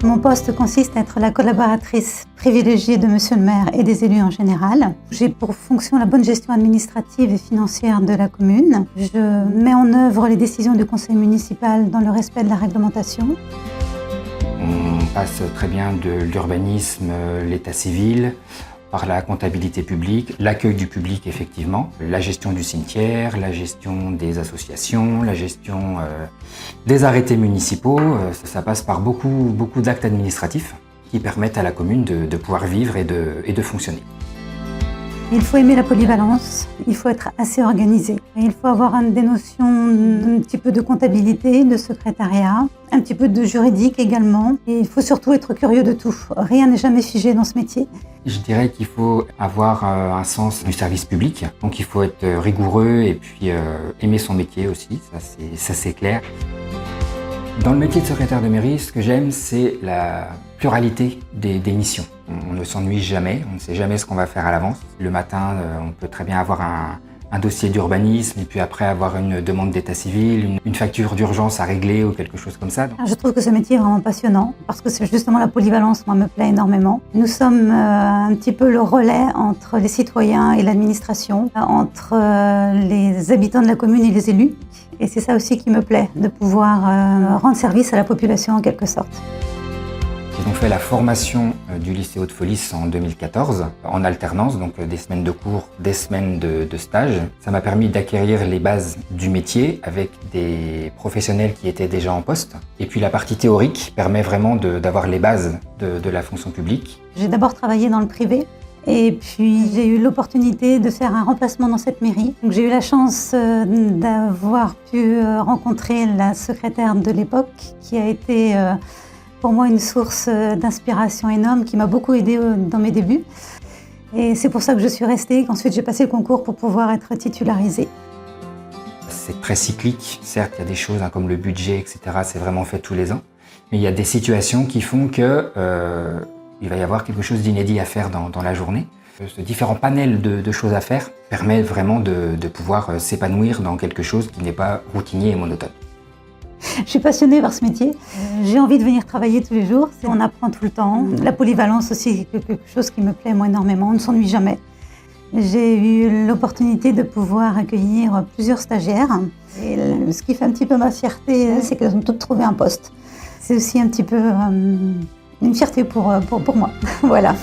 Mon poste consiste à être la collaboratrice privilégiée de Monsieur le maire et des élus en général. J'ai pour fonction la bonne gestion administrative et financière de la commune. Je mets en œuvre les décisions du conseil municipal dans le respect de la réglementation. On passe très bien de l'urbanisme, l'état civil, par la comptabilité publique, l'accueil du public effectivement, la gestion du cimetière, la gestion des associations, la gestion des arrêtés municipaux. Ça passe par beaucoup d'actes administratifs qui permettent à la commune de pouvoir vivre et de fonctionner. Il faut aimer la polyvalence, il faut être assez organisé. Il faut avoir des notions un petit peu de comptabilité, de secrétariat, un petit peu de juridique également. Et il faut surtout être curieux de tout. Rien n'est jamais figé dans ce métier. Je dirais qu'il faut avoir un sens du service public. Donc il faut être rigoureux et puis aimer son métier aussi, ça c'est clair. Dans le métier de secrétaire de mairie, ce que j'aime, c'est la pluralité des missions. On ne s'ennuie jamais, on ne sait jamais ce qu'on va faire à l'avance. Le matin, on peut très bien avoir un dossier d'urbanisme et puis après avoir une demande d'état civil, une facture d'urgence à régler ou quelque chose comme ça. Je trouve que ce métier est vraiment passionnant parce que c'est justement la polyvalence, moi, me plaît énormément. Nous sommes un petit peu le relais entre les citoyens et l'administration, entre les habitants de la commune et les élus. Et c'est ça aussi qui me plaît, de pouvoir rendre service à la population en quelque sorte. J'ai donc fait la formation du lycée Haute-Folice en 2014, en alternance, donc des semaines de cours, des semaines de stage. Ça m'a permis d'acquérir les bases du métier avec des professionnels qui étaient déjà en poste. Et puis la partie théorique permet vraiment d'avoir les bases de la fonction publique. J'ai d'abord travaillé dans le privé. Et puis j'ai eu l'opportunité de faire un remplacement dans cette mairie. Donc j'ai eu la chance d'avoir pu rencontrer la secrétaire de l'époque qui a été pour moi une source d'inspiration énorme, qui m'a beaucoup aidée dans mes débuts. Et c'est pour ça que je suis restée, qu'ensuite j'ai passé le concours pour pouvoir être titularisée. C'est très cyclique, certes il y a des choses comme le budget, etc. C'est vraiment fait tous les ans. Mais il y a des situations qui font que il va y avoir quelque chose d'inédit à faire dans la journée. Ce différent panel de choses à faire permet vraiment de pouvoir s'épanouir dans quelque chose qui n'est pas routinier et monotone. Je suis passionnée par ce métier. J'ai envie de venir travailler tous les jours. On apprend tout le temps. La polyvalence aussi, c'est quelque chose qui me plaît moi énormément. On ne s'ennuie jamais. J'ai eu l'opportunité de pouvoir accueillir plusieurs stagiaires. Et ce qui fait un petit peu ma fierté, c'est qu'elles ont toutes trouvé un poste. C'est aussi un petit peu une fierté pour moi. Voilà.